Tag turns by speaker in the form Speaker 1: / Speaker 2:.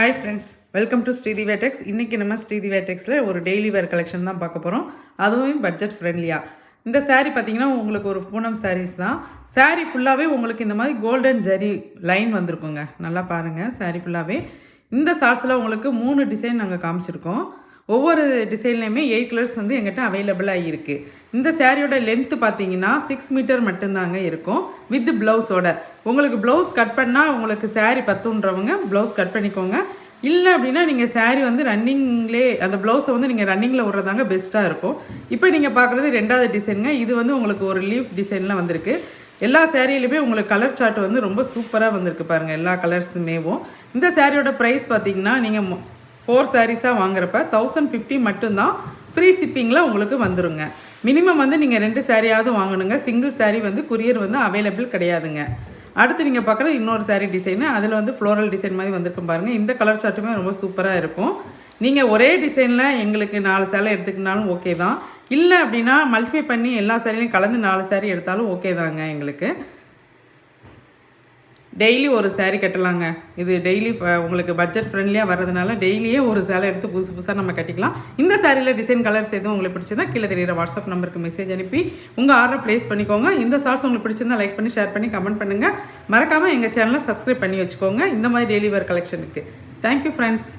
Speaker 1: Hi friends, welcome to ஸ்ரீதி வேட்டெக்ஸ். இன்றைக்கி நம்ம ஸ்ரீதி வேட்டெக்ஸில் ஒரு டெய்லி வேர் கலெக்ஷன் தான் பார்க்க போகிறோம். அதுவும் பட்ஜெட் ஃப்ரெண்ட்லியாக. இந்த saree பார்த்திங்கன்னா உங்களுக்கு ஒரு பூனம் சாரீஸ் தான். saree ஃபுல்லாகவே உங்களுக்கு இந்த மாதிரி கோல்டன் ஜரி லைன் வந்திருக்குங்க. நல்லா பாருங்கள், saree ஃபுல்லாகவே இந்த சார்ஸில் உங்களுக்கு 3 டிசைன் நாங்கள் காமிச்சிருக்கோம். ஒவ்வொரு டிசைன்லேயுமே 8 கலர்ஸ் வந்து எங்கிட்ட அவைலபிளாக இருக்குது. இந்த சாரியோட லென்த்து பார்த்தீங்கன்னா 6 மீட்டர் மட்டும்தாங்க இருக்கும் வித் ப்ளவுஸோட. உங்களுக்கு ப்ளவுஸ் கட் பண்ணால் உங்களுக்கு saree பத்துன்றவங்க ப்ளவுஸ் கட் பண்ணிக்கோங்க. இல்லை அப்படின்னா நீங்கள் saree வந்து ரன்னிங்லே அந்த ப்ளவுஸை வந்து நீங்கள் ரன்னிங்கில் விட்றதாங்க பெஸ்ட்டாக இருக்கும். இப்போ நீங்கள் பார்க்குறது 2வது டிசைனுங்க. இது வந்து உங்களுக்கு ஒரு லீஃப் டிசைனில் வந்திருக்கு. எல்லா சேரீலையுமே உங்களுக்கு கலர் சார்ட் வந்து ரொம்ப சூப்பராக வந்திருக்கு பாருங்கள், எல்லா கலர்ஸுமேவும். இந்த சாரியோட ப்ரைஸ் பார்த்தீங்கன்னா நீங்கள் 4 சாரீஸாக வாங்குறப்ப 1050 மட்டும்தான். ஃப்ரீ ஷிப்பிங்கில் உங்களுக்கு வந்துடுங்க. மினிமம் வந்து நீங்கள் 2 சாரியாவது வாங்கணுங்க. சிங்கிள் சாரீ வந்து குரியர் வந்து அவைலபிள் கிடையாதுங்க. அடுத்து நீங்கள் பார்க்குறது இன்னொரு சாரீ டிசைனு. அதில் வந்து ஃப்ளோரல் டிசைன் மாதிரி வந்துருக்கும் பாருங்கள். இந்த கலர் சார்ட்டுமே ரொம்ப சூப்பராக இருக்கும். நீங்கள் ஒரே டிசைனில் எங்களுக்கு 4 சேலை எடுத்துக்கினாலும் ஓகே தான். இல்லை அப்படின்னா மல்டிஃபை பண்ணி எல்லா சாரிலையும் கலந்து 4 சாரீ எடுத்தாலும் ஓகே தாங்க. எங்களுக்கு டெய்லி ஒரு சாரீ கட்டலாங்க. இது டெய்லி உங்களுக்கு பட்ஜெட் ஃப்ரெண்ட்லியாக வர்றதுனால டெய்லியே ஒரு சேலை எடுத்து புதுசு புதுசாக நம்ம கட்டிக்கலாம். இந்த சாரியில் டிசைன் கலர்ஸ் எதுவும் உங்களுக்கு பிடிச்சதா கீழே தெரியுற வாட்ஸ்அப் நம்பருக்கு மெசேஜ் அனுப்பி உங்கள் ஆர்டர் ப்ளேஸ் பண்ணிக்கோங்க. இந்த சார்ஸ் உங்களுக்கு பிடிச்சிருந்தா லைக் பண்ணி ஷேர் பண்ணி கமெண்ட் பண்ணுங்கள். மறக்காமல் எங்கள் சேனலை சப்ஸ்கிரைப் பண்ணி வச்சுக்கோங்க இந்த மாதிரி டெய்லி வேர் கலெக்ஷனுக்கு. Thank you friends.